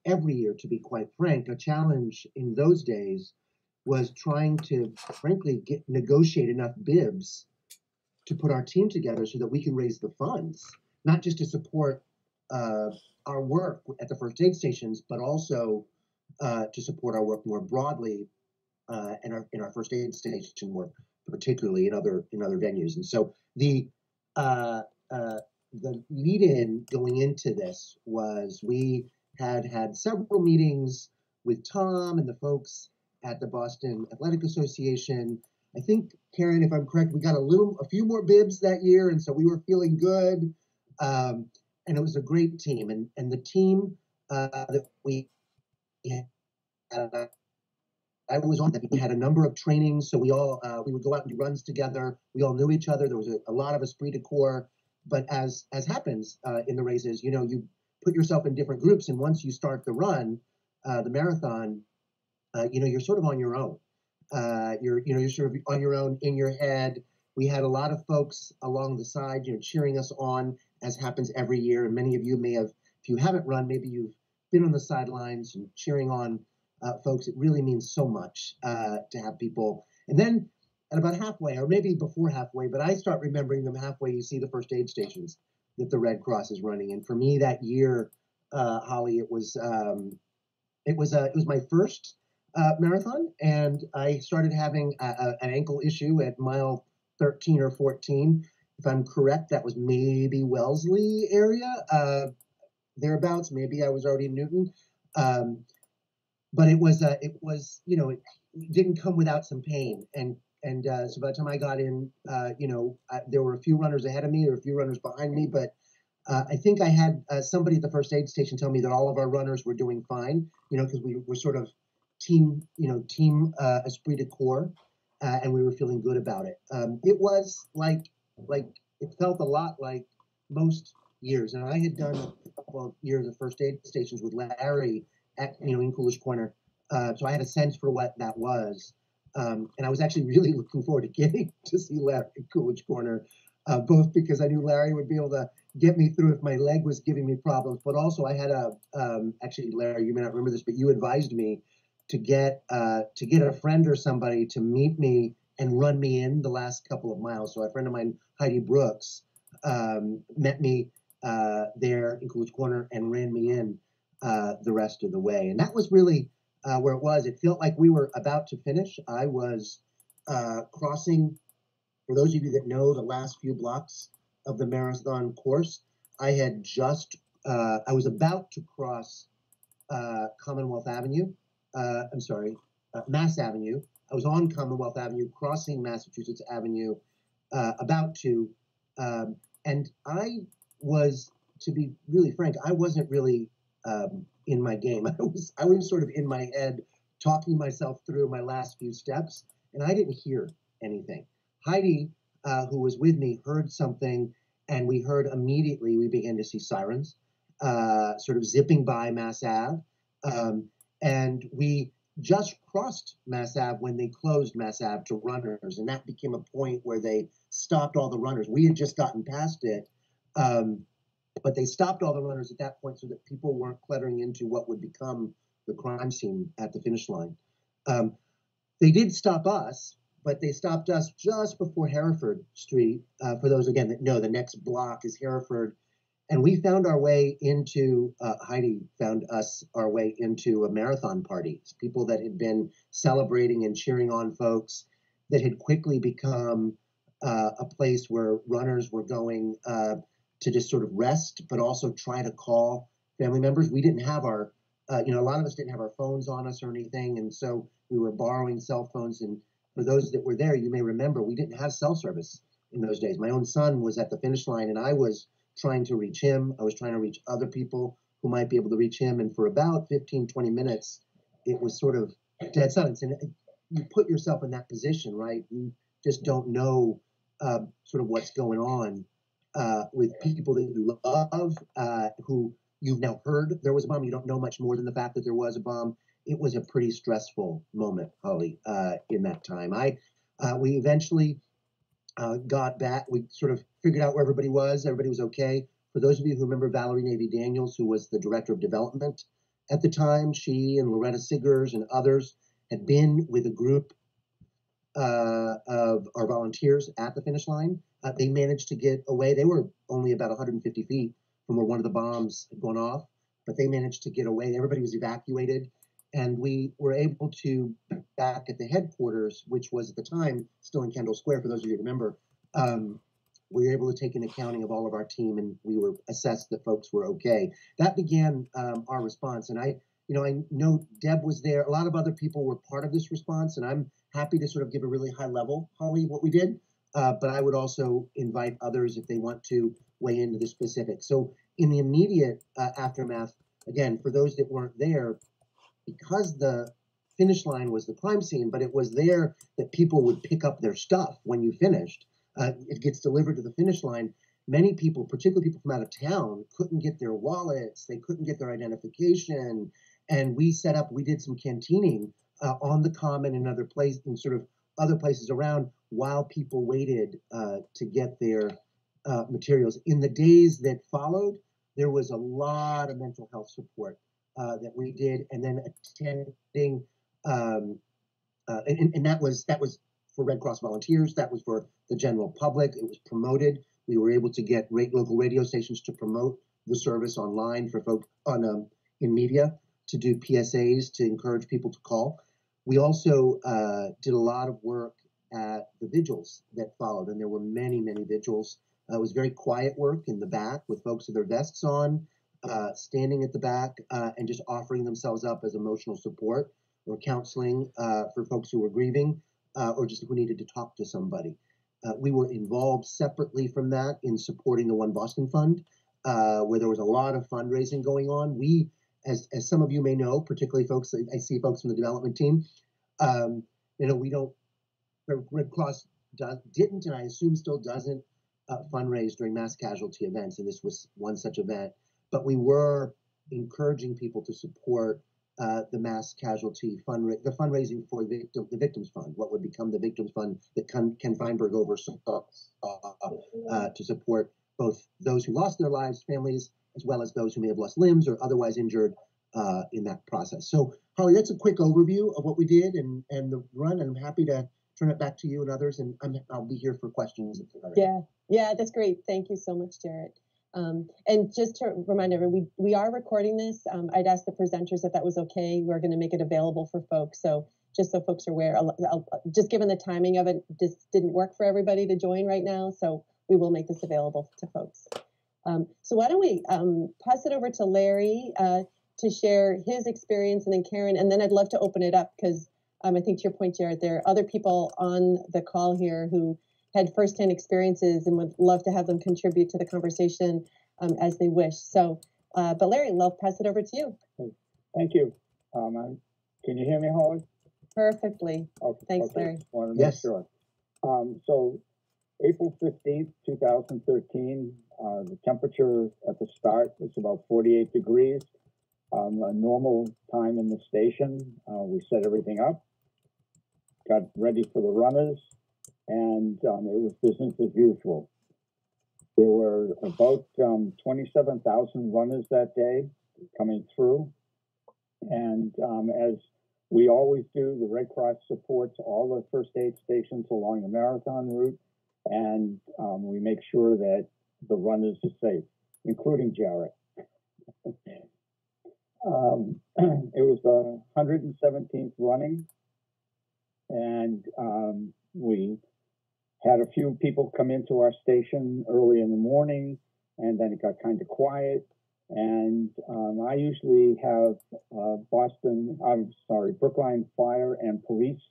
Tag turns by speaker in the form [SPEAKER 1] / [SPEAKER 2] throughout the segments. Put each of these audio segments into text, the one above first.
[SPEAKER 1] every year, to be quite frank, a challenge in those days was trying to, frankly, negotiate enough bibs to put our team together so that we can raise the funds, not just to support uh, our work at the first aid stations, but also to support our work more broadly in our first aid station work, particularly in other venues. And so uh, the lead in going into this was we had several meetings with Tom and the folks at the Boston Athletic Association. I think, Karen, if I'm correct, we got a few more bibs that year, and so we were feeling good. Um, and it was a great team, and the team that we had, I was on that. We had a number of trainings, so we would go out and do runs together. We all knew each other. There was a lot of esprit de corps. But as happens in the races, you put yourself in different groups, and once you start the run, the marathon, you're sort of on your own. You're sort of on your own in your head. We had a lot of folks along the side, cheering us on, as happens every year. And many of you may have, if you haven't run, maybe you've been on the sidelines and cheering on folks. It really means so much to have people. And then at about halfway, or maybe before halfway, but I start remembering them halfway. You see the first aid stations that the Red Cross is running. And for me that year, Holly, it was my first marathon, and I started having an ankle issue at mile 13 or 14. If I'm correct, that was maybe Wellesley area, thereabouts. Maybe I was already in Newton. But it didn't come without some pain. And so by the time I got in, there were a few runners ahead of me, or a few runners behind me, but I think I had somebody at the first aid station tell me that all of our runners were doing fine, because we were sort of team esprit de corps, and we were feeling good about it. It was like it felt a lot like most years, and I had done a couple of years of first aid stations with Larry at in Coolidge Corner, so I had a sense for what that was. And I was actually really looking forward to getting to see Larry at Coolidge Corner, both because I knew Larry would be able to get me through if my leg was giving me problems, but also I had actually, Larry, you may not remember this, but you advised me to get a friend or somebody to meet me and run me in the last couple of miles. So a friend of mine, Heidi Brooks, met me there in Coolidge Corner and ran me in the rest of the way. And that was really where it was. It felt like we were about to finish. I was crossing, for those of you that know the last few blocks of the marathon course, I was about to cross Commonwealth Avenue. I'm sorry, Mass Avenue. I was on Commonwealth Avenue, crossing Massachusetts Avenue, about to, and I was, to be really frank, I wasn't really in my game. I was sort of in my head, talking myself through my last few steps, and I didn't hear anything. Heidi, who was with me, heard something, and we began to see sirens, sort of zipping by Mass Ave. And we just crossed Mass Ave when they closed Mass Ave to runners, and that became a point where they stopped all the runners. We had just gotten past it, but they stopped all the runners at that point so that people weren't cluttering into what would become the crime scene at the finish line. They did stop us, but they stopped us just before Hereford Street. For those, again, that know, the next block is Hereford. And we found our way into, Heidi found us our way into a marathon party. People that had been celebrating and cheering on folks, that had quickly become a place where runners were going to just sort of rest, but also try to call family members. We didn't have a lot of us didn't have our phones on us or anything. And so we were borrowing cell phones. And for those that were there, you may remember, we didn't have cell service in those days. My own son was at the finish line, and I was trying to reach him. I was trying to reach other people who might be able to reach him. And for about 15, 20 minutes, it was sort of dead silence. And you put yourself in that position, right? You just don't know sort of what's going on with people that you love, who you've now heard there was a bomb. You don't know much more than the fact that there was a bomb. It was a pretty stressful moment, Holly, in that time. We eventually got back. We sort of figured out where everybody was. Everybody was okay. For those of you who remember Valerie Navy Daniels, who was the director of development At the time, she and Loretta Siggers and others had been with a group of our volunteers at the finish line. They managed to get away. They were only about 150 feet from where one of the bombs had gone off, but they managed to get away. Everybody was evacuated, and we were able to, back at the headquarters, which was at the time still in Kendall Square, for those of you who remember, we were able to take an accounting of all of our team, and we were assessed that folks were okay. That began our response, and I know Deb was there. A lot of other people were part of this response, and I'm happy to sort of give a really high level, Holly, what we did. But I would also invite others if they want to weigh into the specifics. So in the immediate aftermath, again, for those that weren't there, because the finish line was the crime scene, but it was there that people would pick up their stuff when you finished. It gets delivered to the finish line. Many people, particularly people from out of town, couldn't get their wallets. They couldn't get their identification. And we did some canteening on the common and other places, and sort of other places around, while people waited to get their materials. In the days that followed, there was a lot of mental health support that we did, and then attending, and that was for Red Cross volunteers. That was for the general public. It was promoted. We were able to get local radio stations to promote the service online for folks in media, to do PSAs to encourage people to call. We also did a lot of work at the vigils that followed, and there were many, many vigils. It was very quiet work in the back with folks with their vests on, standing at the back and just offering themselves up as emotional support or counseling for folks who were grieving or just who needed to talk to somebody. We were involved separately from that in supporting the One Boston Fund, where there was a lot of fundraising going on. We, as some of you may know, particularly folks, I see folks from the development team, we don't, Red Cross didn't, and I assume still doesn't, fundraise during mass casualty events, and this was one such event. But we were encouraging people to support the mass casualty the fundraising for the Victims Fund, what would become the Victims Fund that Ken Feinberg oversaw, to support both those who lost their lives, families, as well as those who may have lost limbs or otherwise injured in that process. So, Holly, that's a quick overview of what we did and the run, and I'm happy to turn it back to you and others, and I'll be here for questions.
[SPEAKER 2] Yeah, that's great. Thank you so much, Jarrett. And just to remind everyone, we are recording this. I'd asked the presenters if that was okay. We're going to make it available for folks. So just so folks are aware, just given the timing of it, just didn't work for everybody to join right now. So we will make this available to folks. So why don't we pass it over to Larry to share his experience, and then Karen, and then I'd love to open it up because I think to your point, Jarrett, there are other people on the call here who had firsthand experiences and would love to have them contribute to the conversation as they wish. So, but Larry, I'll pass it over to you.
[SPEAKER 3] Thank you. Can you hear me, Holly?
[SPEAKER 2] Perfectly. Okay, thanks, okay. Larry.
[SPEAKER 3] Want to make sure. So, April 15th, 2013, the temperature at the start was about 48 degrees. A normal time in the station. We set everything up, got ready for the runners, and it was business as usual. There were about 27,000 runners that day coming through. And as we always do, the Red Cross supports all the first aid stations along the marathon route, and we make sure that the runners are safe, including Jarrett. It was the 117th running, and we had a few people come into our station early in the morning, and then it got kind of quiet. And I usually have Brookline Fire and Police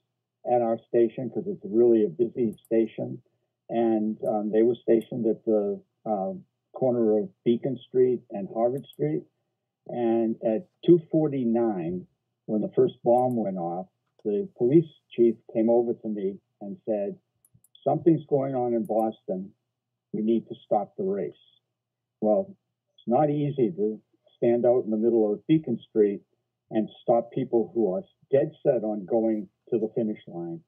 [SPEAKER 3] at our station because it's really a busy station. And they were stationed at the corner of Beacon Street and Harvard Street. And at 2:49, when the first bomb went off, the police chief came over to me and said, "Something's going on in Boston. We need to stop the race." Well, it's not easy to stand out in the middle of Beacon Street and stop people who are dead set on going to the finish line.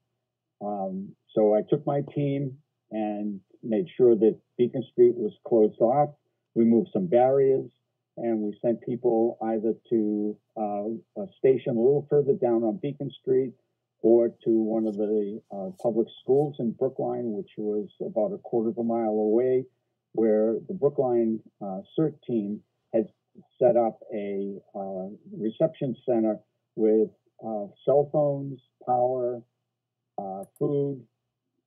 [SPEAKER 3] So I took my team and made sure that Beacon Street was closed off. We moved some barriers. and we sent people either to a station a little further down on Beacon Street or to one of the public schools in Brookline, which was about a quarter of a mile away, where the Brookline CERT team had set up a reception center with cell phones, power, food,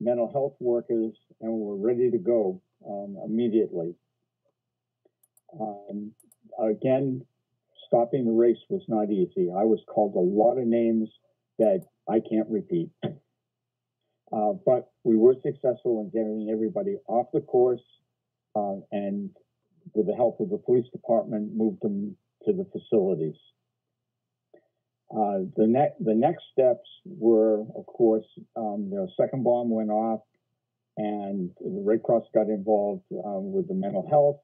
[SPEAKER 3] mental health workers, and were ready to go immediately. Again, stopping the race was not easy. I was called a lot of names that I can't repeat. But we were successful in getting everybody off the course and with the help of the police department, moved them to the facilities. The next steps were, of course, the second bomb went off and the Red Cross got involved with the mental health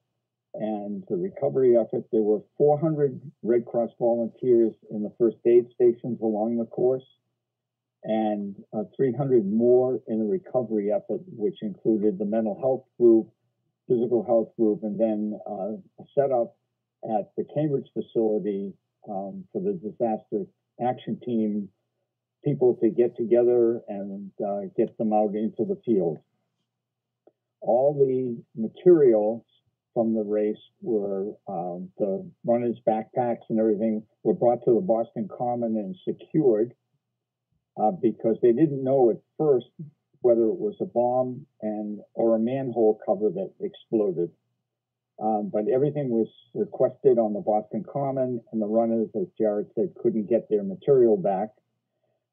[SPEAKER 3] and the recovery effort. There were 400 Red Cross volunteers in the first aid stations along the course and 300 more in the recovery effort, which included the mental health group, physical health group, and then set up at the Cambridge facility for the disaster action team, people to get together and get them out into the field. All the materials from the race were, the runners' backpacks and everything were brought to the Boston Common and secured because they didn't know at first whether it was a bomb or a manhole cover that exploded. But everything was requested on the Boston Common, and the runners, as Jared said, couldn't get their material back.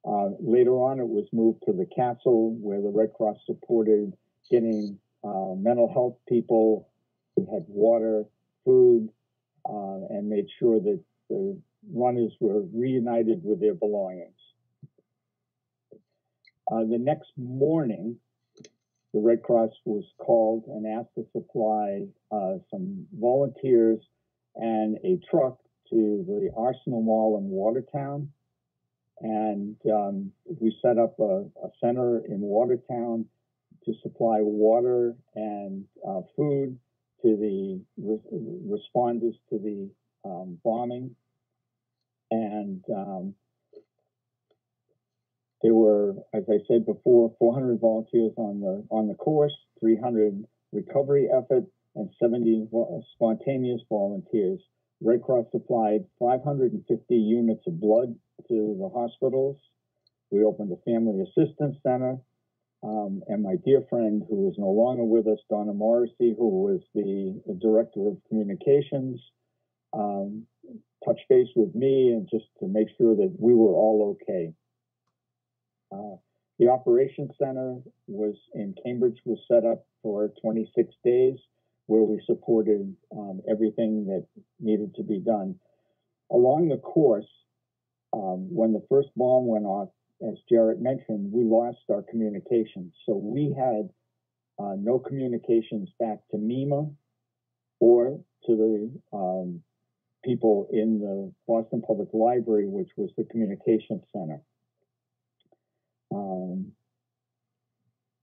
[SPEAKER 3] Later on, it was moved to the castle, where the Red Cross supported getting mental health people. We had water, food, and made sure that the runners were reunited with their belongings. The next morning, the Red Cross was called and asked to supply some volunteers and a truck to the Arsenal Mall in Watertown. And we set up a center in Watertown to supply water and food to the responders to the bombing. And there were, as I said before, 400 volunteers on the course, 300 recovery effort, and 70 spontaneous volunteers. Red Cross supplied 550 units of blood to the hospitals. We opened a family assistance center. And my dear friend, who is no longer with us, Donna Morrissey, who was the director of communications, touched base with me and just to make sure that we were all okay. The operations center was in Cambridge, was set up for 26 days, where we supported everything that needed to be done. Along the course, when the first bomb went off, as Jarrett mentioned, we lost our communications. So we had no communications back to MEMA or to the people in the Boston Public Library, which was the communications center.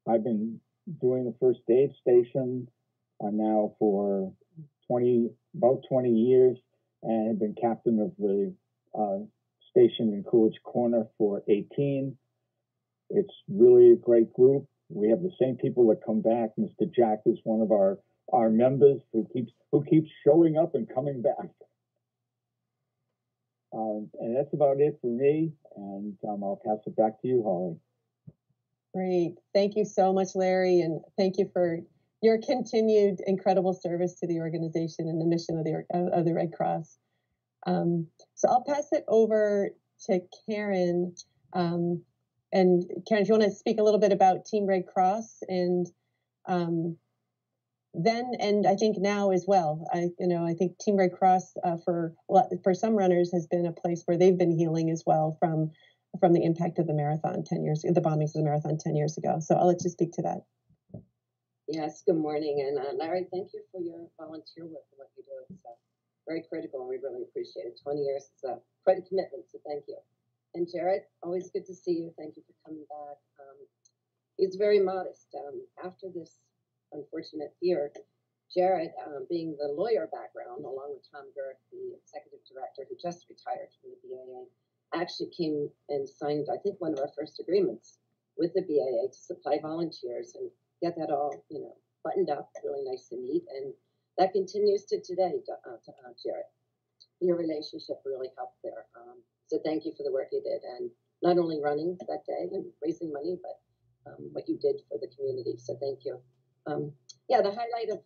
[SPEAKER 3] I've been doing the first aid station now for about 20 years, and have been captain of the station in Coolidge Corner for 18. It's really a great group. We have the same people that come back. Mr. Jack is one of our members who keeps showing up and coming back. And that's about it for me. And I'll pass it back to you, Holly.
[SPEAKER 2] Great. Thank you so much, Larry. And thank you for your continued incredible service to the organization and the mission of the Red Cross. So I'll pass it over to Karen. And Karen, if you want to speak a little bit about Team Red Cross and then, and I think now as well, I think Team Red Cross for some runners has been a place where they've been healing as well from the impact of the marathon the bombings of the marathon 10 years ago. So I'll let you speak to that.
[SPEAKER 4] Yes, good morning. And Larry, thank you for your volunteer work and what you do. It's very critical, and we really appreciate it. 20 years is quite a commitment, so thank you. And Jared, always good to see you. Thank you for coming back. He's very modest. After this unfortunate year, Jared, being the lawyer background, along with Tom Gerth, the executive director who just retired from the BAA, actually came and signed, I think, one of our first agreements with the BAA to supply volunteers and get that all, buttoned up, really nice and neat. And that continues to today, Jared. Your relationship really helped there. So thank you for the work you did, and not only running that day and raising money, but what you did for the community. So thank you. Yeah, the highlight of,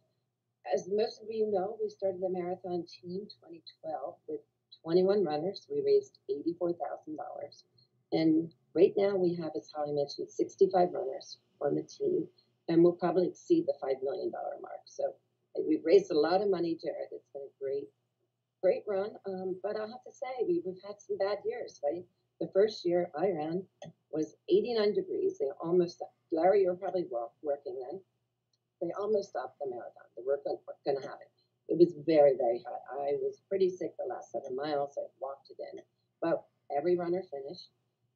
[SPEAKER 4] as most of you know, we started the marathon team 2012 with 21 runners. We raised $84,000. And right now we have, as Holly mentioned, 65 runners on the team, and we'll probably exceed the $5 million mark. So we've raised a lot of money, Jared. It's been a great run. But I'll have to say, we've had some bad years, right? The first year I ran was 89 degrees. They almost, Larry, you were probably working then. They almost stopped the marathon. They weren't going to have it. It was very, very hot. I was pretty sick the last 7 miles. I walked it in. But every runner finished.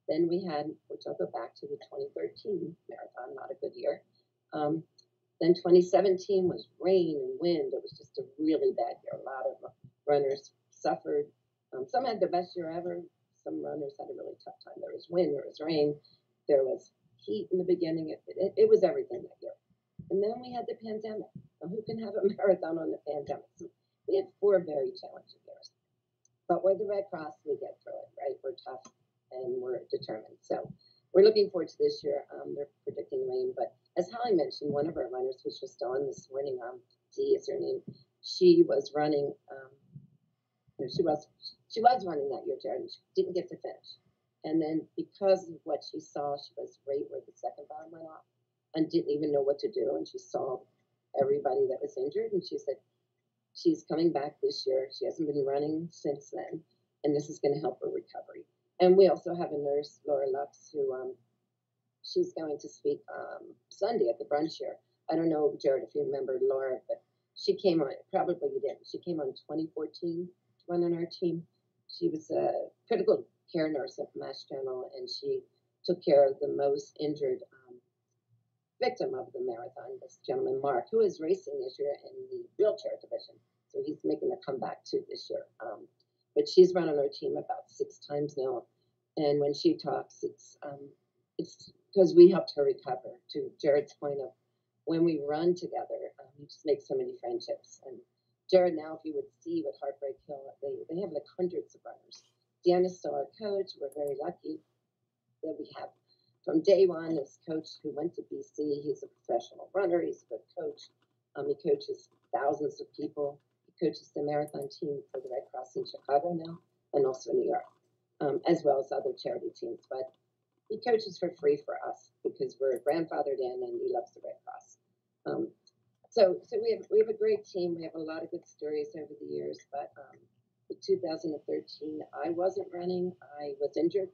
[SPEAKER 4] Then we had, which I'll go back to, the 2013 marathon, not a good year. Then 2017 was rain and wind. It was just a really bad year. A lot of runners suffered. Some had their best year ever. Some runners had a really tough time. There was wind, there was rain, there was heat in the beginning. It was everything that year. And then we had the pandemic. Now, who can have a marathon on the pandemic? So we had 4 very challenging years. But we're the Red Cross, we get through it, right? We're tough and we're determined. So we're looking forward to this year. They're predicting rain, but as Holly mentioned, one of our runners was just on this morning. Dee is her name. She was running. She was running that year, Jared, and she didn't get to finish. And then because of what she saw, she was right where the second bomb went off and didn't even know what to do. And she saw everybody that was injured, and she said she's coming back this year. She hasn't been running since then, and this is going to help her recovery. And we also have a nurse, Laura Lux, who she's going to speak Sunday at the brunch here. I don't know, Jared, if you remember Laura, but she came on, probably you didn't. She came on 2014 to run on our team. She was a critical care nurse at Mass General, and she took care of the most injured victim of the marathon, this gentleman, Mark, who is racing this year in the wheelchair division. So he's making a comeback too this year. But she's run on our team about 6 times now. And when she talks, it's because we helped her recover, to Jared's point of when we run together, we just make so many friendships. And Jared, now if you would see what Heartbreak Hill, they have like hundreds of runners. Deanna's still our coach. We're very lucky that we have from day one this coach who went to BC. He's a professional runner. He's a good coach. He coaches thousands of people. He coaches the marathon team for the Red Cross in Chicago now, and also New York, as well as other charity teams. But he coaches for free for us because we're grandfathered in, and he loves the Red Cross. So we have a great team. We have a lot of good stories over the years. But in 2013, I wasn't running. I was injured.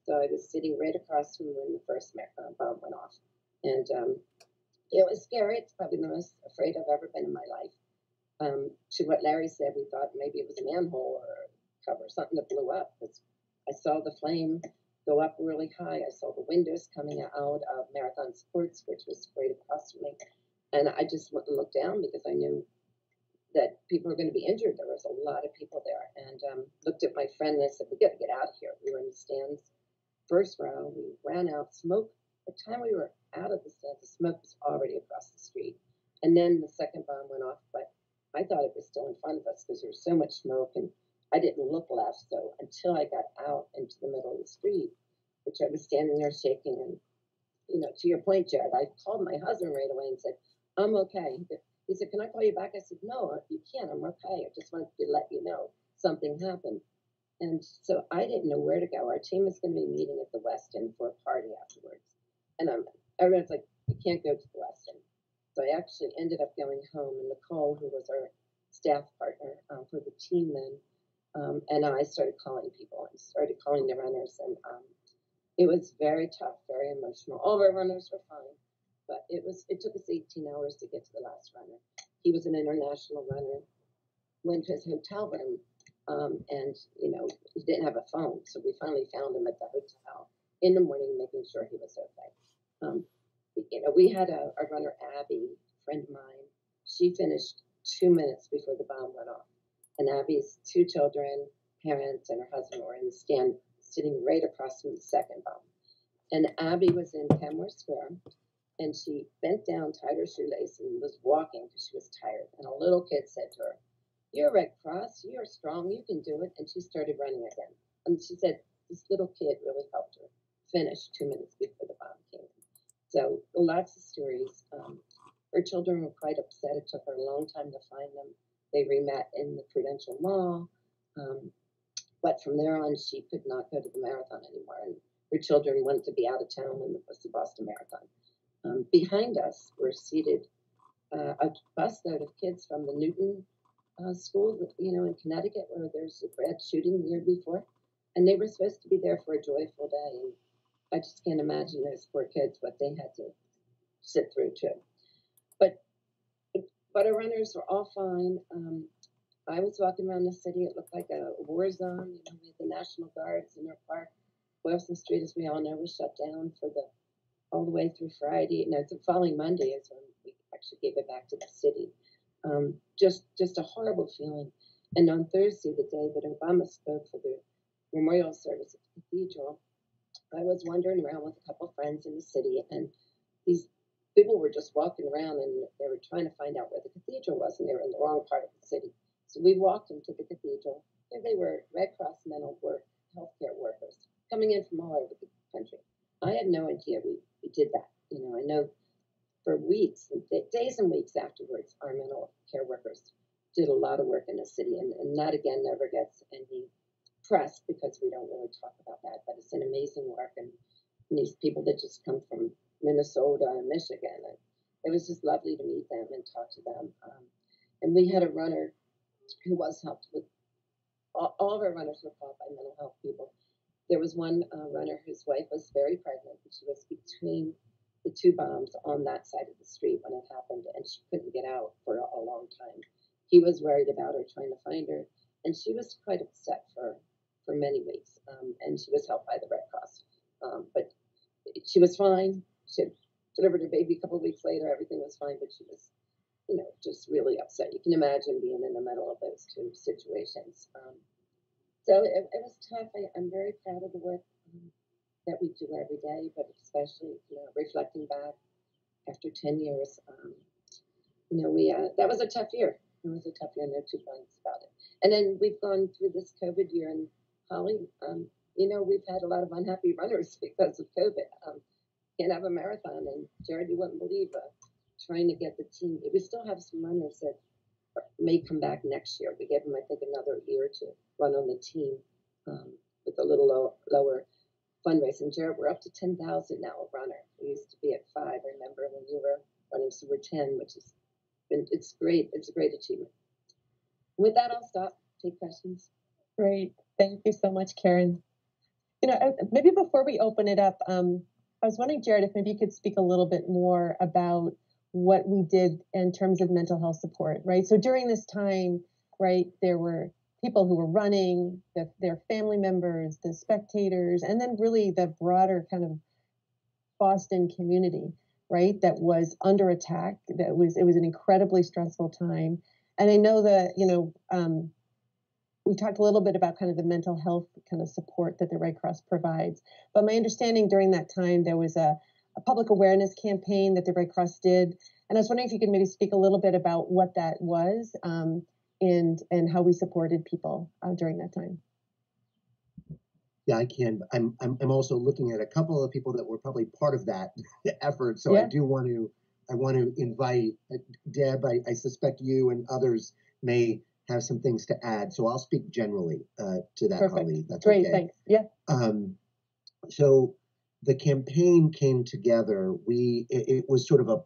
[SPEAKER 4] So I was sitting right across from when the first bomb went off. And it was scary. It's probably the most afraid I've ever been in my life. To what Larry said, we thought maybe it was a manhole or a cover, something that blew up. I saw the flame go up really high. I saw the windows coming out of Marathon Sports, which was right across from me. And I just went and looked down because I knew that people were going to be injured. There was a lot of people there. And looked at my friend and I said, we got to get out of here. We were in the stands. First row, we ran out, smoke. By the time we were out of the stands, the smoke was already across the street. And then the second bomb went off, but I thought it was still in front of us because there was so much smoke, and I didn't look left. So until I got out into the middle of the street, which I was standing there shaking, and to your point, Jared, I called my husband right away and said, I'm okay. He said, can I call you back? I said, no, you can't. I'm okay. I just wanted to let you know something happened. And so I didn't know where to go. Our team was going to be meeting at the Westin for a party afterwards. And everyone's like, you can't go to the Westin. So I actually ended up going home, and Nicole, who was our staff partner for the team then, and I started calling people and started calling the runners. And it was very tough, very emotional. All of our runners were fine, but it took us 18 hours to get to the last runner. He was an international runner, went to his hotel room, and he didn't have a phone, so we finally found him at the hotel in the morning, making sure he was okay. We had a runner, Abby, a friend of mine. She finished 2 minutes before the bomb went off. And Abby's two children, parents, and her husband were in the stand sitting right across from the second bomb. And Abby was in Kenmore Square, and she bent down, tied her shoelace, and was walking because she was tired. And a little kid said to her, "You're Red Cross, you're strong, you can do it." And she started running again. And she said this little kid really helped her finish 2 minutes before the bomb came. So lots of stories. Her children were quite upset. It took her a long time to find them. They re-met in the Prudential Mall. But from there on, she could not go to the marathon anymore. And her children wanted to be out of town when it was the Boston Marathon. Behind us were seated a busload of kids from the Newton school, in Connecticut, where there's a grad shooting the year before. And they were supposed to be there for a joyful day. And I just can't imagine those poor kids, what they had to sit through, too. But our runners were all fine. I was walking around the city. It looked like a war zone. We had the National Guards in our park. Boylston Street, as we all know, was shut down for all the way through Friday. No, the following Monday is when we actually gave it back to the city. Just a horrible feeling. And on Thursday, the day that Obama spoke for the memorial service at the cathedral, I was wandering around with a couple of friends in the city, and these people were just walking around, and they were trying to find out where the cathedral was, and they were in the wrong part of the city. So we walked them to the cathedral. There they were, Red Cross mental healthcare workers coming in from all over the country. I had no idea we did that. I know for weeks, days and weeks afterwards, our mental care workers did a lot of work in the city, and that again never gets any press because we don't really talk about that. But it's an amazing work, and these people that just come from Minnesota and Michigan, and it was just lovely to meet them and talk to them. And we had a runner who was helped with all of our runners were called by mental health people. There was one runner whose wife was very pregnant, and she was between the two bombs on that side of the street when it happened, and she couldn't get out for a long time. He was worried about her, trying to find her, and she was quite upset for many weeks, and she was helped by the Red Cross. But she was fine. She had delivered her baby a couple of weeks later. Everything was fine, but she was, just really upset. You can imagine being in the middle of those two situations. So it was tough. I'm very proud of the work that we do every day, but especially, reflecting back after 10 years, that was a tough year. It was a tough year, no two minds about it. And then we've gone through this COVID year, and Holly, we've had a lot of unhappy runners because of COVID. Can't have a marathon, and Jared, you wouldn't believe trying to get the team. We still have some runners that may come back next year. We gave them, I think, another year to run on the team with a little lower fundraising. Jared, we're up to 10,000 now a runner. We used to be at 5. Remember when you were running, so we're 10, it's great. It's a great achievement. With that, I'll stop. Take questions.
[SPEAKER 2] Great. Thank you so much, Karen. Maybe before we open it up, I was wondering, Jared, if maybe you could speak a little bit more about what we did in terms of mental health support, right? So during this time, right, there were people who were running, their family members, the spectators, and then really the broader kind of Boston community, right, that was under attack. It was an incredibly stressful time. And I know that, we talked a little bit about kind of the mental health kind of support that the Red Cross provides. But my understanding during that time, there was a public awareness campaign that the Red Cross did. And I was wondering if you could maybe speak a little bit about what that was and how we supported people during that time.
[SPEAKER 1] Yeah, I can. I'm also looking at a couple of people that were probably part of that effort. So
[SPEAKER 2] Yeah.
[SPEAKER 1] I want to invite Deb. I suspect you and others may have some things to add. So I'll speak generally to that,
[SPEAKER 2] Perfect.
[SPEAKER 1] Holly. That's
[SPEAKER 2] great.
[SPEAKER 1] Okay.
[SPEAKER 2] Thanks. Yeah.
[SPEAKER 1] So the campaign came together. It was sort of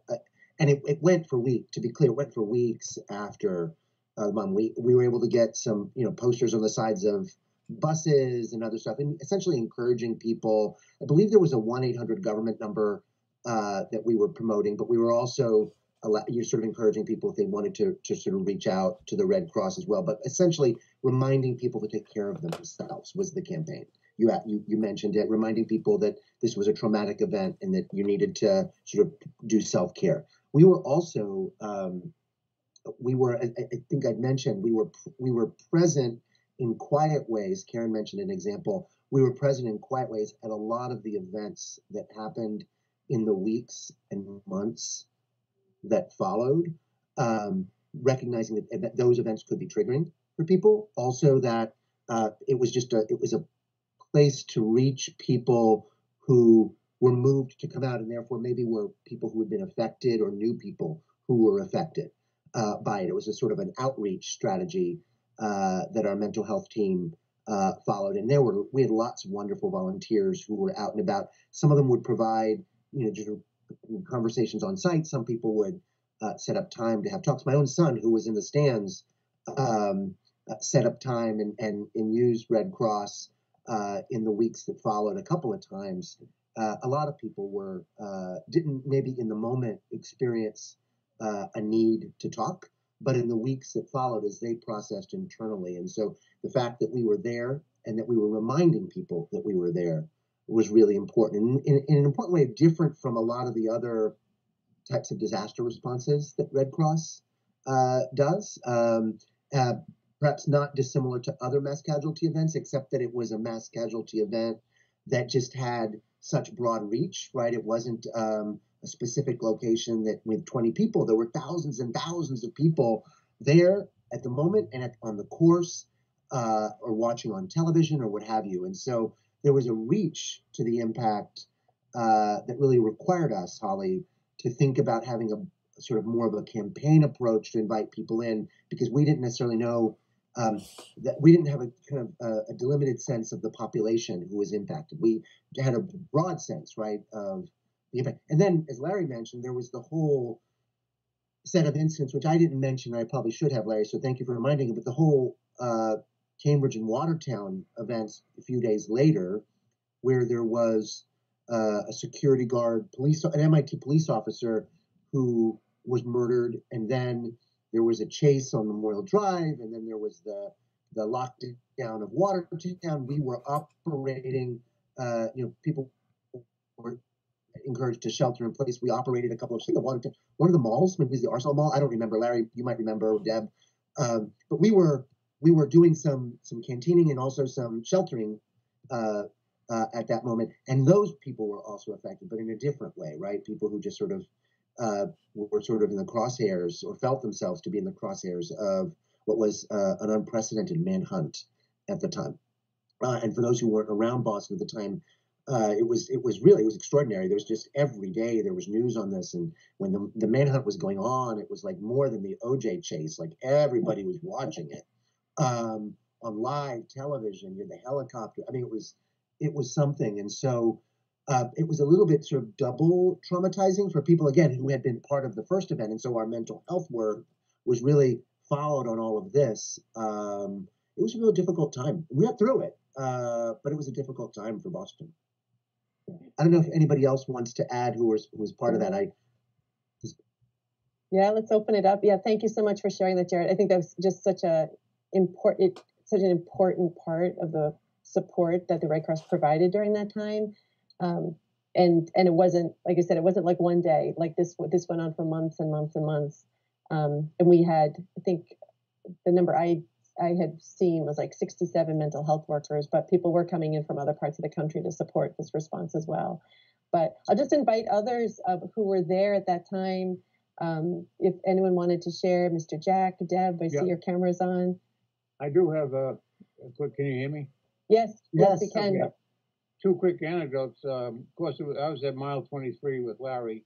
[SPEAKER 1] and it went for weeks. To be clear, it went for weeks after the bomb. We were able to get some posters on the sides of buses and other stuff, and essentially encouraging people. I believe there was a 1-800 government number that we were promoting, but we were also you're sort of encouraging people if they wanted to sort of reach out to the Red Cross as well. But essentially reminding people to take care of themselves was the campaign. You mentioned it, reminding people that this was a traumatic event and that you needed to sort of do self-care. We were also we were, I think I'd mentioned, we were present in quiet ways. Karen mentioned an example. We were present in quiet ways at a lot of the events that happened in the weeks and months that followed, recognizing that those events could be triggering for people. Also, that it was a place to reach people who were moved to come out, and therefore maybe were people who had been affected or knew people who were affected by it. It was a sort of an outreach strategy that our mental health team followed, and we had lots of wonderful volunteers who were out and about. Some of them would provide, just conversations on site. Some people would set up time to have talks. My own son, who was in the stands, set up time and used Red Cross in the weeks that followed a couple of times. A lot of people didn't maybe in the moment experience a need to talk, but in the weeks that followed, as they processed internally. And so the fact that we were there and that we were reminding people that we were there was really important, in an important way, different from a lot of the other types of disaster responses that Red Cross does. Perhaps not dissimilar to other mass casualty events, except that it was a mass casualty event that just had such broad reach, right? It wasn't a specific location that with 20 people. There were thousands and thousands of people there at the moment and on the course or watching on television or what have you. And so there was a reach to the impact that really required us, Holly, to think about having a sort of more of a campaign approach to invite people in, because we didn't necessarily know that we didn't have a kind of a delimited sense of the population who was impacted. We had a broad sense, right, of the impact. And then, as Larry mentioned, there was the whole set of incidents, which I didn't mention. I probably should have, Larry, so thank you for reminding me. But the whole Cambridge and Watertown events a few days later, where there was a security guard, an MIT police officer who was murdered, and then there was a chase on Memorial Drive, and then there was the lockdown of Watertown. We were operating, people were encouraged to shelter in place. We operated a couple of, one of the malls, maybe it was the Arsenal Mall. I don't remember. Larry, you might remember, Deb. But we were doing some canteening and also some sheltering at that moment. And those people were also affected, but in a different way, right? People who just sort of were sort of in the crosshairs or felt themselves to be in the crosshairs of what was an unprecedented manhunt at the time. And for those who weren't around Boston at the time, it was extraordinary. There was just every day there was news on this, and when the manhunt was going on, it was like more than the OJ chase. Like everybody was watching it on live television. The helicopter. I mean, it was something, and so it was a little bit sort of double traumatizing for people again who had been part of the first event, and so our mental health work was really followed on all of this. It was a real difficult time. We got through it, but it was a difficult time for Boston. I don't know if anybody else wants to add who was part of that.
[SPEAKER 2] Yeah, let's open it up. Yeah, thank you so much for sharing that, Jared. I think that was just such an important part of the support that the Red Cross provided during that time. And it wasn't, like I said, it wasn't like one day. Like this went on for months and months and months. And we had, I think, the number I had seen was like 67 mental health workers, but people were coming in from other parts of the country to support this response as well. But I'll just invite others who were there at that time. If anyone wanted to share, Mr. Jack, Deb, I see your cameras on.
[SPEAKER 5] I do have a quick, can you hear me?
[SPEAKER 2] Yes, we can.
[SPEAKER 5] Yeah. Two quick anecdotes. Of course, I was at mile 23 with Larry,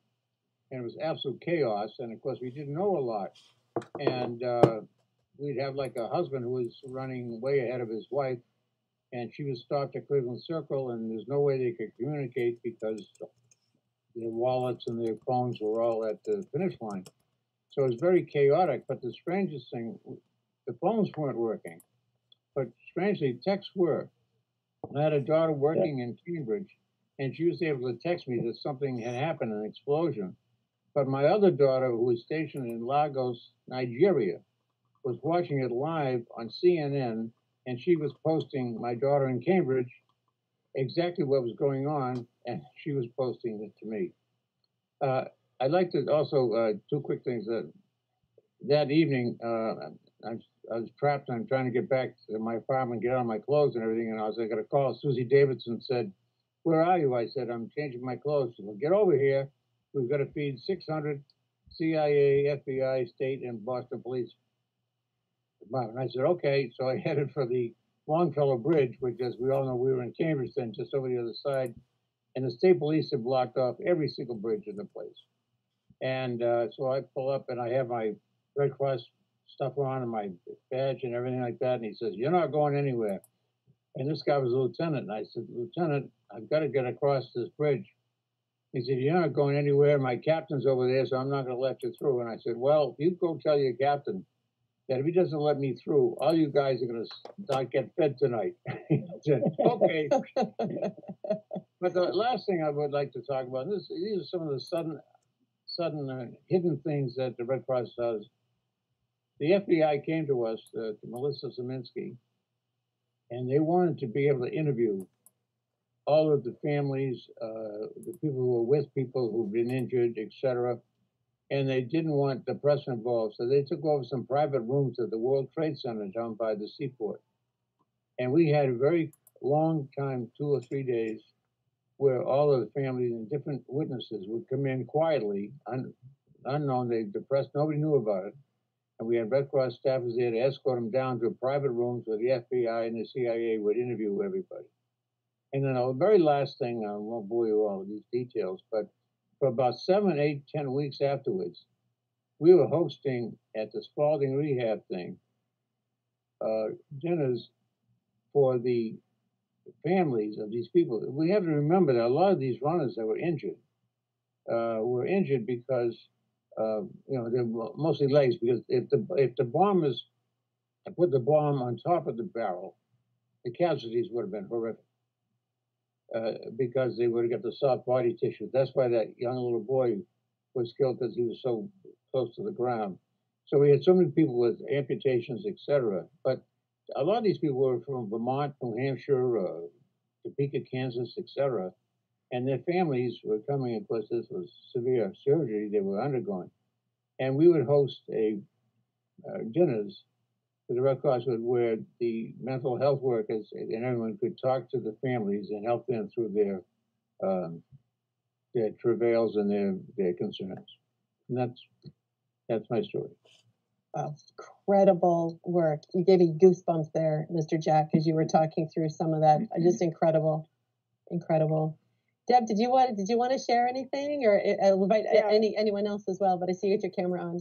[SPEAKER 5] and it was absolute chaos. And of course, we didn't know a lot. And we'd have like a husband who was running way ahead of his wife, and she was stopped at Cleveland Circle, and there's no way they could communicate because their wallets and their phones were all at the finish line. So it was very chaotic. But the strangest thing, the phones weren't working, but strangely, texts were. I had a daughter working in Cambridge, and she was able to text me that something had happened, an explosion. But my other daughter, who was stationed in Lagos, Nigeria, was watching it live on CNN, and she was posting, my daughter in Cambridge, exactly what was going on, and she was posting it to me. I'd like to also, two quick things. that evening, I was trapped. And I'm trying to get back to my apartment, get on my clothes and everything. And I got a call. Susie Davidson said, "Where are you?" I said, "I'm changing my clothes." She said, "Well, get over here. We've got to feed 600 CIA, FBI, state, and Boston police." And I said, "Okay." So I headed for the Longfellow Bridge, which, as we all know, we were in Cambridge then, just over the other side. And the state police had blocked off every single bridge in the place. And so I pull up and I have my Red Cross stuff on and my badge and everything like that. And he says, "You're not going anywhere." And this guy was a lieutenant. And I said, "Lieutenant, I've got to get across this bridge." He said, "You're not going anywhere. My captain's over there, so I'm not going to let you through." And I said, "Well, if you go tell your captain that if he doesn't let me through, all you guys are going to not get fed tonight." He said, "Okay." But the last thing I would like to talk about, these are some of the sudden hidden things that the Red Cross does. The FBI came to us, to Melissa Zeminski, and they wanted to be able to interview all of the families, the people who were with people who've been injured, etc. And they didn't want the press involved, so they took over some private rooms at the World Trade Center down by the seaport. And we had a very long time, 2 or 3 days, where all of the families and different witnesses would come in quietly, unknown. The press, nobody knew about it. And we had Red Cross staffers there to escort them down to private rooms where the FBI and the CIA would interview everybody. And then the very last thing, I won't bore you all with these details, but for about 7, 8, 10 weeks afterwards, we were hosting at the Spalding Rehab thing dinners for the families of these people. We have to remember that a lot of these runners that were injured because they're mostly legs. Because if the bombers had put the bomb on top of the barrel, the casualties would have been horrific. Because they would have got the soft body tissue. That's why that young little boy was killed, because he was so close to the ground. So we had so many people with amputations, etc. But a lot of these people were from Vermont, New Hampshire, Topeka, Kansas, etc. And their families were coming. Of course, this was severe surgery they were undergoing. And we would host dinners for the Red Cross, where the mental health workers and everyone could talk to the families and help them through their travails and their concerns. And that's my story.
[SPEAKER 2] Incredible work. You gave me goosebumps there, Mr. Jack, as you were talking through some of that. Just incredible. Deb, did you want to share anything, or invite anyone else as well? But I see you got your camera on.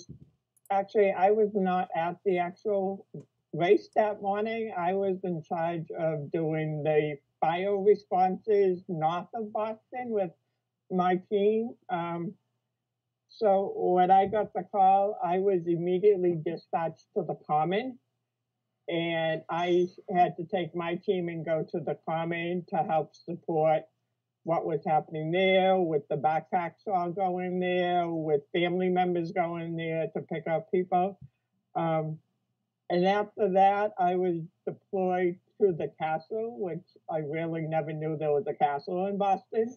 [SPEAKER 6] Actually, I was not at the actual race that morning. I was in charge of doing the fire responses north of Boston with my team. So when I got the call, I was immediately dispatched to the Common, and I had to take my team and go to the Common to help support what was happening there, with the backpacks all going there, with family members going there to pick up people. And after that, I was deployed to the castle, which I really never knew there was a castle in Boston.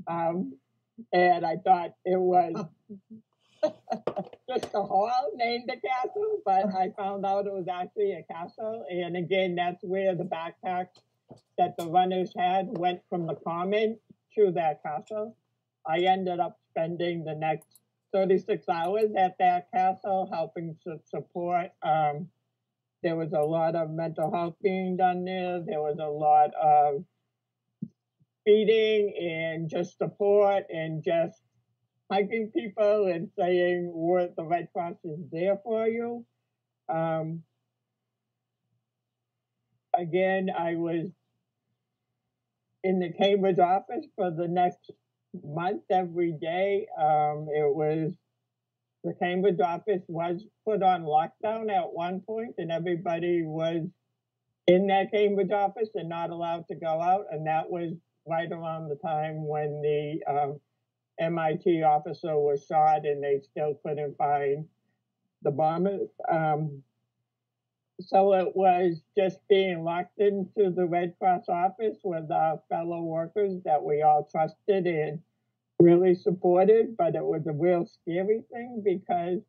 [SPEAKER 6] And I thought it was just a hall named a castle, but I found out it was actually a castle. And again, that's where the backpacks that the runners had went from the Common to that castle. I ended up spending the next 36 hours at that castle helping to support. There was a lot of mental health being done there. There was a lot of feeding and just support and just hugging people and saying what the Red Cross is there for you. Again, I was in the Cambridge office for the next month every day. The Cambridge office was put on lockdown at one point, and everybody was in that Cambridge office and not allowed to go out. And that was right around the time when the MIT officer was shot, and they still couldn't find the bombers. So it was just being locked into the Red Cross office with our fellow workers that we all trusted and really supported, but it was a real scary thing because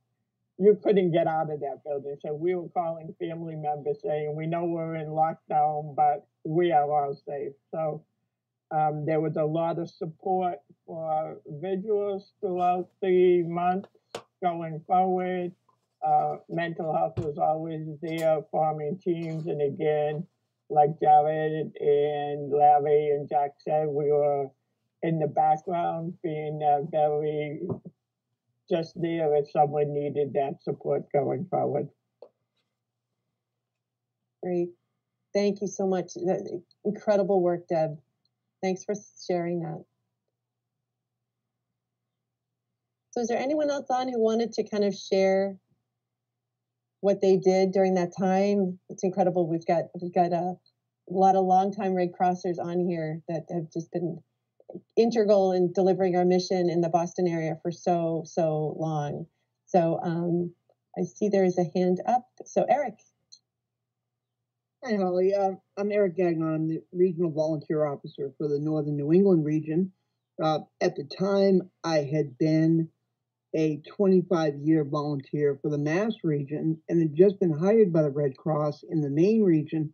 [SPEAKER 6] you couldn't get out of that building. So we were calling family members saying, we know we're in lockdown, but we are all safe. So there was a lot of support for visuals throughout the month going forward. Mental health was always there, forming teams. And again, like Jared and Larry and Jack said, we were in the background being very just there if someone needed that support going forward.
[SPEAKER 2] Great. Thank you so much. Incredible work, Deb. Thanks for sharing that. So is there anyone else on who wanted to kind of share what they did during that time? It's incredible. We've got a lot of longtime Red Crossers on here that have just been integral in delivering our mission in the Boston area for so long. So I see there is a hand up. So Eric.
[SPEAKER 7] Hi, Holly. I'm Eric Gagnon. I'm the Regional Volunteer Officer for the Northern New England region. At the time, I had been a 25-year volunteer for the Mass region and had just been hired by the Red Cross in the Maine region.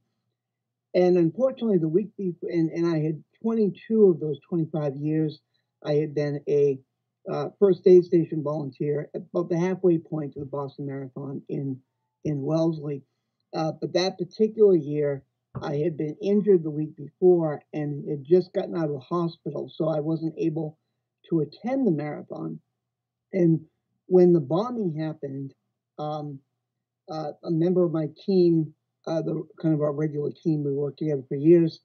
[SPEAKER 7] And unfortunately, the week before, and I had 22 of those 25 years, I had been a first aid station volunteer at about the halfway point to the Boston Marathon in Wellesley. But that particular year, I had been injured the week before and had just gotten out of the hospital, so I wasn't able to attend the marathon. And when the bombing happened, a member of my team, the kind of our regular team, we worked together for years,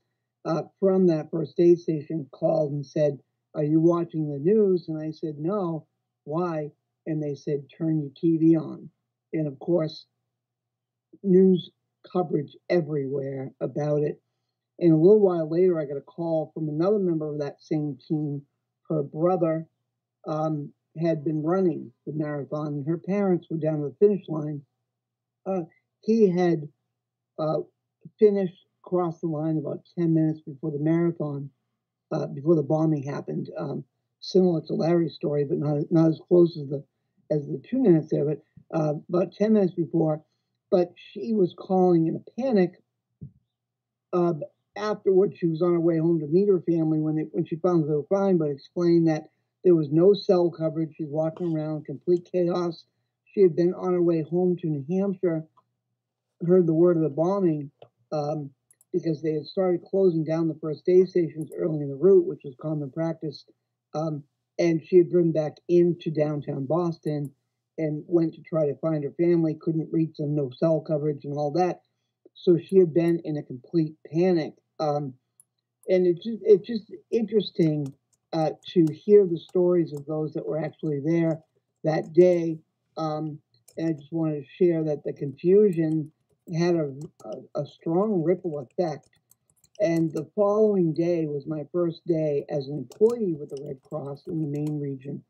[SPEAKER 7] from that first aid station called and said, "Are you watching the news?" And I said, "No." "Why?" And they said, "Turn your TV on." And of course, news coverage everywhere about it. And a little while later, I got a call from another member of that same team. Her brother had been running the marathon, and her parents were down the finish line. He had finished, crossed the line about 10 minutes before the marathon, before the bombing happened. Similar to Larry's story, but not as close as the 2 minutes there, but about 10 minutes before. But she was calling in a panic. Afterwards, she was on her way home to meet her family when she found they were fine, but explained that there was no cell coverage. She's walking around, complete chaos. She had been on her way home to New Hampshire, heard the word of the bombing, because they had started closing down the first aid stations early in the route, which was common practice. And she had driven back into downtown Boston and went to try to find her family, couldn't reach them, no cell coverage and all that. So she had been in a complete panic. And it's just interesting to hear the stories of those that were actually there that day. And I just wanted to share that the confusion had a strong ripple effect. And the following day was my first day as an employee with the Red Cross in the Maine region.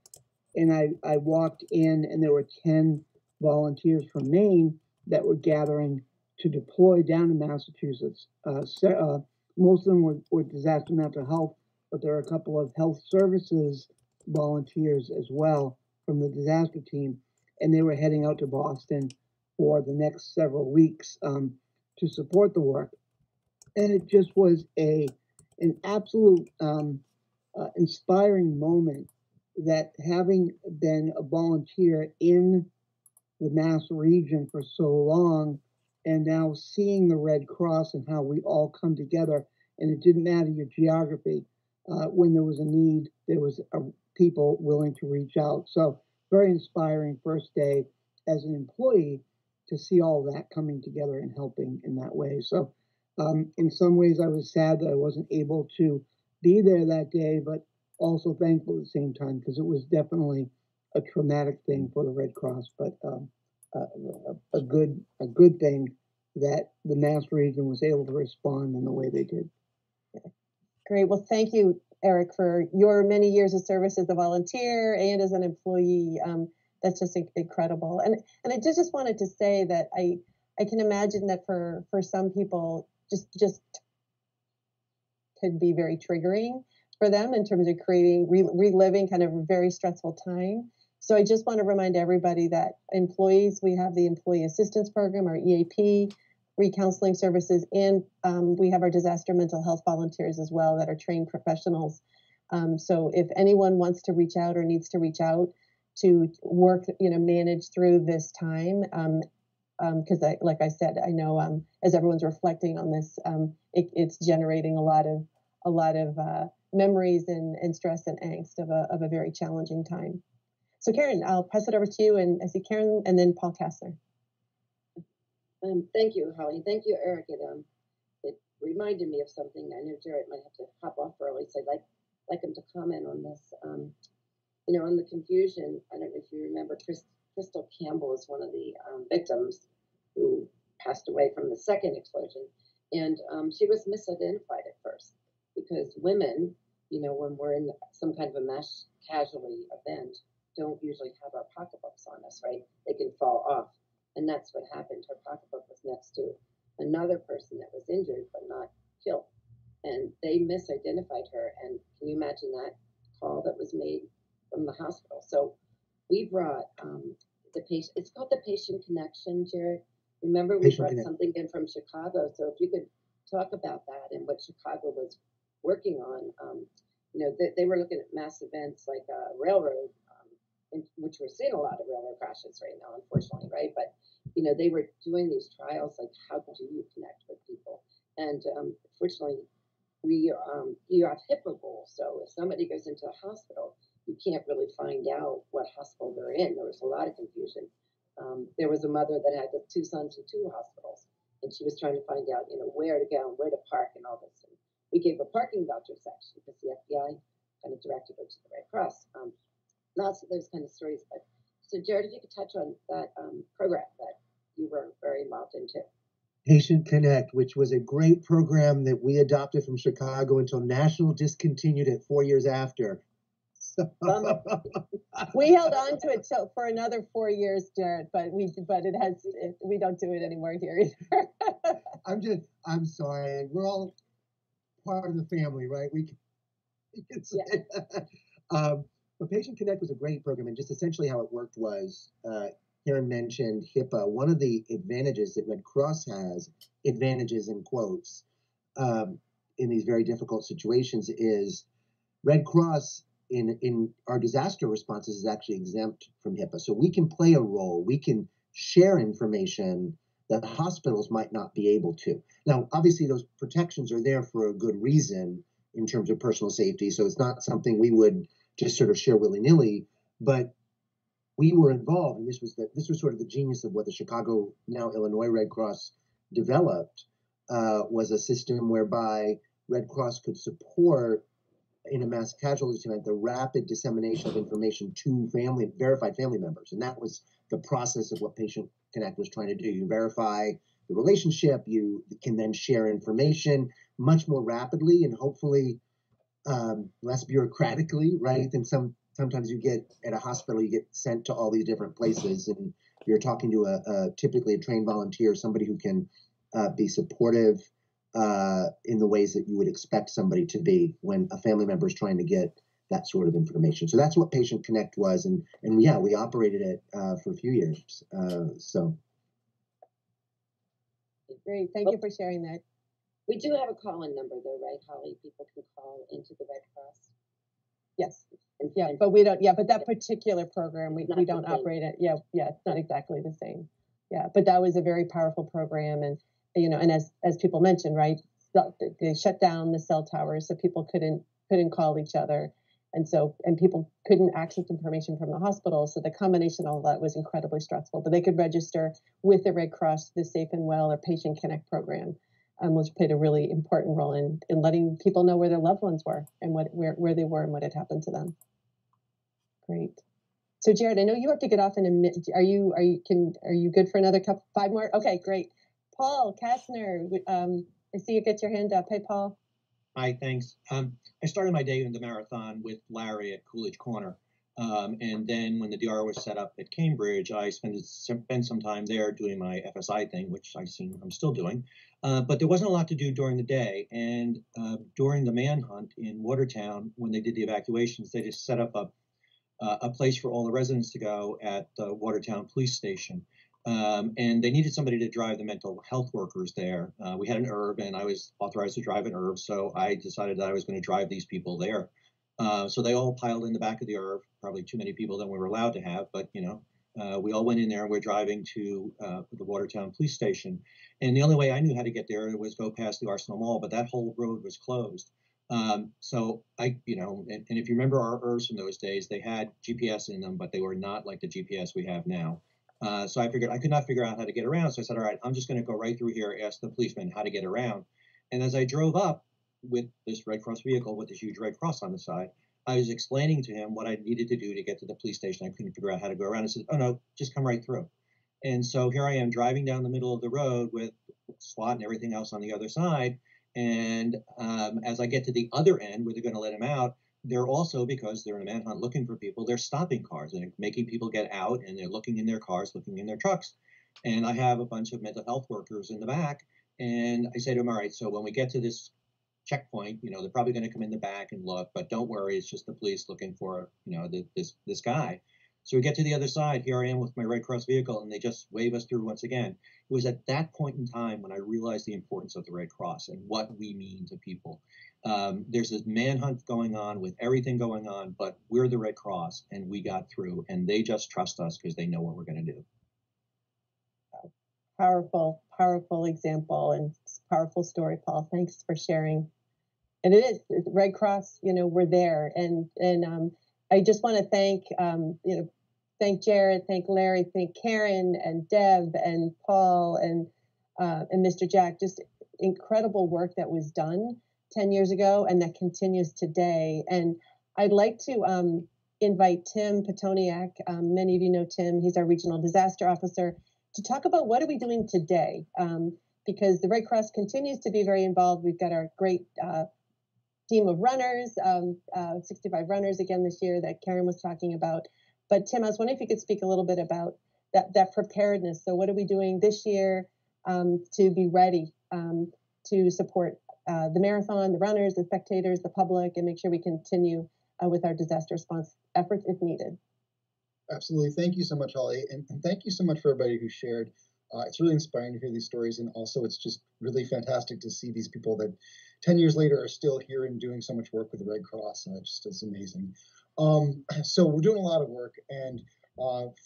[SPEAKER 7] And I walked in, and there were 10 volunteers from Maine that were gathering to deploy down to Massachusetts. Most of them were disaster mental health, but there are a couple of health services volunteers as well from the disaster team. And they were heading out to Boston for the next several weeks to support the work. And it just was an absolute inspiring moment that, having been a volunteer in the Mass region for so long, and now seeing the Red Cross and how we all come together, and it didn't matter your geography. When there was a need, there was people willing to reach out. So very inspiring first day as an employee to see all that coming together and helping in that way. So in some ways, I was sad that I wasn't able to be there that day, but also thankful at the same time, because it was definitely a traumatic thing for the Red Cross, but a good thing that the Mass region was able to respond in the way they did.
[SPEAKER 2] Great. Well, thank you, Eric, for your many years of service as a volunteer and as an employee. That's just incredible. And I just wanted to say that I can imagine that for some people, just could be very triggering for them in terms of reliving kind of a very stressful time. So I just want to remind everybody that employees, we have the Employee Assistance Program, our EAP, re-counseling services, and we have our disaster mental health volunteers as well that are trained professionals. So if anyone wants to reach out or needs to reach out to work, manage through this time, because like I said, I know as everyone's reflecting on this, it's generating a lot of memories and stress and angst of a very challenging time. So Karen, I'll pass it over to you, and I see Karen and then Paul Kastner.
[SPEAKER 4] Thank you, Holly. Thank you, Eric. It reminded me of something. I know Jared might have to hop off early, so I'd like him to comment on this. On the confusion, I don't know if you remember, Crystal Campbell is one of the victims who passed away from the second explosion, and she was misidentified at first because women, when we're in some kind of a mass casualty event, don't usually have our pocketbooks on us, right? They can fall off. And that's what happened. Her pocketbook was next to another person that was injured but not killed. And they misidentified her. And can you imagine that call that was made from the hospital? So we brought the patient, it's called the Patient Connection, Jared. Remember, we brought something in from Chicago. So if you could talk about that and what Chicago was working on, they were looking at mass events like railroad, which we're seeing a lot of railroad crashes right now, unfortunately, right? But, they were doing these trials, like how do you connect with people? And fortunately, you have HIPAA rules. So if somebody goes into a hospital, you can't really find out what hospital they're in. There was a lot of confusion. There was a mother that had 2 sons in 2 hospitals, and she was trying to find out, where to go and where to park and all this. And we gave a parking voucher section because the FBI kind of directed her to the Red Cross. Lots of those kind of stories. But so, Jared, if you could touch on that program that you were very involved in too.
[SPEAKER 1] Patient Connect, which was a great program that we adopted from Chicago until National discontinued it 4 years after. So.
[SPEAKER 2] We held on to it for another 4 years, Jared, but we don't do it anymore here either.
[SPEAKER 1] I'm sorry. We're all part of the family, right? We can say that. But Patient Connect was a great program, and just essentially how it worked was, Karen mentioned HIPAA. One of the advantages that Red Cross has, advantages in quotes, in these very difficult situations, is Red Cross in our disaster responses is actually exempt from HIPAA. So we can play a role. We can share information that hospitals might not be able to. Now, obviously, those protections are there for a good reason in terms of personal safety. So it's not something we would just sort of share willy-nilly, but we were involved, and this was sort of the genius of what the Chicago, now Illinois Red Cross developed, was a system whereby Red Cross could support, in a mass casualty event, the rapid dissemination of information to verified family members. And that was the process of what Patient Connect was trying to do. You verify the relationship, you can then share information much more rapidly and hopefully less bureaucratically, right? Than sometimes you get at a hospital, you get sent to all these different places, and you're talking to typically a trained volunteer, somebody who can be supportive in the ways that you would expect somebody to be when a family member is trying to get that sort of information. So that's what Patient Connect was, and yeah, we operated it for a few years. So
[SPEAKER 2] great, thank you for sharing that.
[SPEAKER 4] We do have a call-in number, though, right, Holly? People can call into the Red Cross.
[SPEAKER 2] Yes. But we don't. Yeah, but that particular program, we don't operate it. Yeah, it's not exactly the same. Yeah, but that was a very powerful program, and and as people mentioned, right, they shut down the cell towers, so people couldn't call each other, and people couldn't access information from the hospital. So the combination of all that was incredibly stressful. But they could register with the Red Cross, the Safe and Well or Patient Connect program, which played a really important role in letting people know where their loved ones were and where they were and what had happened to them. Great. So Jared, I know you have to get off in a minute. Are you good for another 5 more? Okay, great. Paul Kastner, I see you get your hand up. Hey, Paul.
[SPEAKER 8] Hi, thanks. I started my day in the marathon with Larry at Coolidge Corner. And then when the DR was set up at Cambridge, I spent some time there doing my FSI thing, which I'm still doing. But there wasn't a lot to do during the day. And during the manhunt in Watertown, when they did the evacuations, they just set up a place for all the residents to go at the Watertown Police Station. And they needed somebody to drive the mental health workers there. We had an IRB, and I was authorized to drive an IRB, so I decided that I was going to drive these people there. So they all piled in the back of the IRB, probably too many people than we were allowed to have, but we all went in there and we're driving to the Watertown Police Station. And the only way I knew how to get there was go past the Arsenal Mall, but that whole road was closed. So and if you remember our IRBs from those days, they had GPS in them, but they were not like the GPS we have now. So I figured I could not figure out how to get around. So I said, all right, I'm just going to go right through here, ask the policeman how to get around. And as I drove up with this Red Cross vehicle with this huge Red Cross on the side, I was explaining to him what I needed to do to get to the police station. I couldn't figure out how to go around. I said, oh, no, just come right through. And so here I am driving down the middle of the road with SWAT and everything else on the other side. And as I get to the other end where they're going to let him out, they're also, because they're in a manhunt looking for people, they're stopping cars and making people get out, and they're looking in their cars, looking in their trucks. And I have a bunch of mental health workers in the back. And I say to them, all right, so when we get to this checkpoint, they're probably going to come in the back and look, but don't worry, it's just the police looking for, this guy. So we get to the other side. Here I am with my Red Cross vehicle, and they just wave us through once again. It was at that point in time when I realized the importance of the Red Cross and what we mean to people. There's this manhunt going on with everything going on, but we're the Red Cross, and we got through, and they just trust us because they know what we're going to do.
[SPEAKER 2] Powerful, powerful example and powerful story, Paul. Thanks for sharing. And it's Red Cross, we're there. And I just want to thank Jared, thank Larry, thank Karen and Deb and Paul and Mr. Jack. Just incredible work that was done 10 years ago and that continues today. And I'd like to invite Tim Petoniak. Many of you know Tim. He's our regional disaster officer, to talk about what are we doing today, because the Red Cross continues to be very involved. We've got our great team of runners, 65 runners again this year that Karen was talking about. But Tim, I was wondering if you could speak a little bit about that preparedness. So what are we doing this year to be ready to support the marathon, the runners, the spectators, the public, and make sure we continue with our disaster response efforts if needed?
[SPEAKER 9] Absolutely. Thank you so much, Holly. And thank you so much for everybody who shared. It's really inspiring to hear these stories. And also, it's just really fantastic to see these people that 10 years later are still here and doing so much work with the Red Cross. Just is amazing. So we're doing a lot of work. And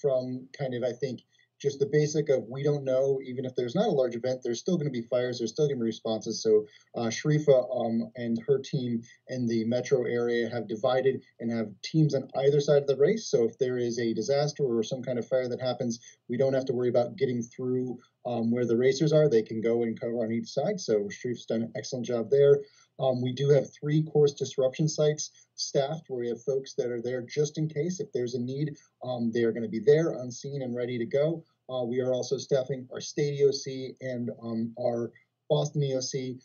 [SPEAKER 9] from kind of, I think, just the basic of we don't know, even if there's not a large event, there's still going to be fires, there's still going to be responses. So Sharifa and her team in the metro area have divided and have teams on either side of the race. So if there is a disaster or some kind of fire that happens, we don't have to worry about getting through where the racers are. They can go and cover on each side. So Sharifa's done an excellent job there. We do have 3 course disruption sites staffed where we have folks that are there just in case if there's a need. They are going to be there, unseen and ready to go. We are also staffing our state EOC and our Boston EOC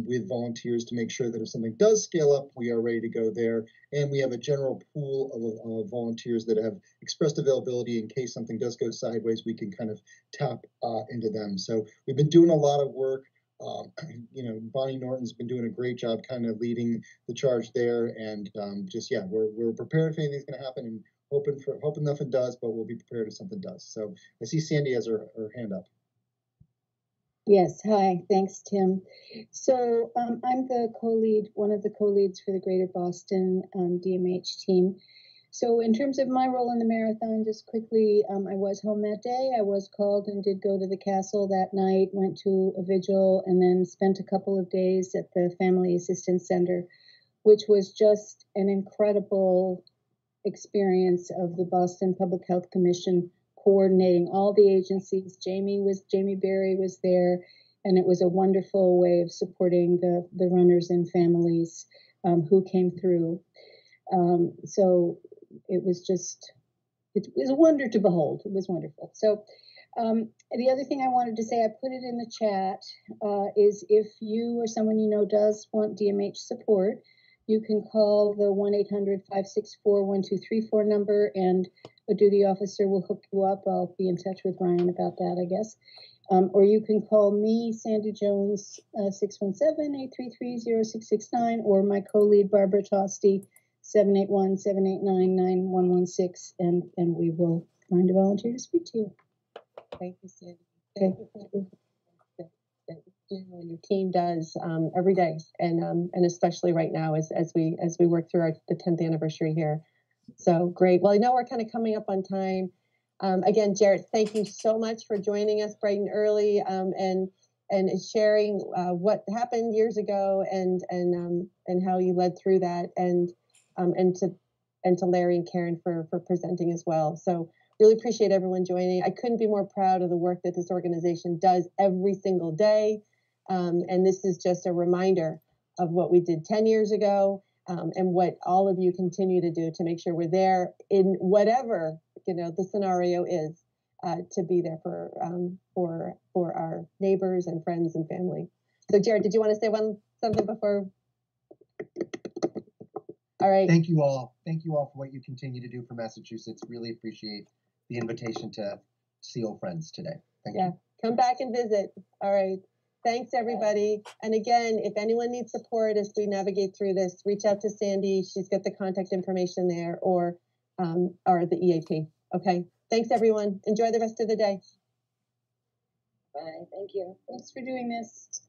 [SPEAKER 9] with volunteers to make sure that if something does scale up, we are ready to go there. And we have a general pool of volunteers that have expressed availability in case something does go sideways, we can kind of tap into them. So we've been doing a lot of work. Bonnie Norton's been doing a great job kind of leading the charge there. And we're prepared if anything's going to happen and hoping nothing does, but we'll be prepared if something does. So I see Sandy has her hand up.
[SPEAKER 10] Yes, hi, thanks, Tim. So I'm one of the co-leads for the Greater Boston DMH team. So in terms of my role in the marathon, just quickly, I was home that day. I was called and did go to the castle that night, went to a vigil, and then spent a couple of days at the Family Assistance Center, which was just an incredible experience of the Boston Public Health Commission coordinating all the agencies. Jamie Berry was there, and it was a wonderful way of supporting the runners and families who came through. So it was a wonder to behold. It was wonderful. So the other thing I wanted to say, I put it in the chat, is if you or someone you know does want DMH support, you can call the 1-800-564-1234 number, and a duty officer will hook you up. I'll be in touch with Ryan about that, I guess. Or you can call me, Sandy Jones, 617-833-0669, or my co-lead, Barbara Tosti, 781-789-9116, and we will find a volunteer to speak to you.
[SPEAKER 2] Thank you, Sandy. Thank you for that you and your team does every day, and especially right now as we work through the 10th anniversary here. So great. Well, I know we're kind of coming up on time. Again, Jarrett, thank you so much for joining us bright and early, and sharing what happened years ago, and how you led through that, and to Larry and Karen for presenting as well. So really appreciate everyone joining. I couldn't be more proud of the work that this organization does every single day. And this is just a reminder of what we did 10 years ago, and what all of you continue to do to make sure we're there in whatever, the scenario is, to be there for our neighbors and friends and family. So Jared, did you want to say something before? All right.
[SPEAKER 1] Thank you all. Thank you all for what you continue to do for Massachusetts. Really appreciate the invitation to see old friends today. Thank you.
[SPEAKER 2] Come back and visit. All right. Thanks, everybody. And again, if anyone needs support as we navigate through this, reach out to Sandy. She's got the contact information there, or the EAP. Okay. Thanks, everyone. Enjoy the rest of the day.
[SPEAKER 4] Bye. Thank you.
[SPEAKER 10] Thanks for doing this.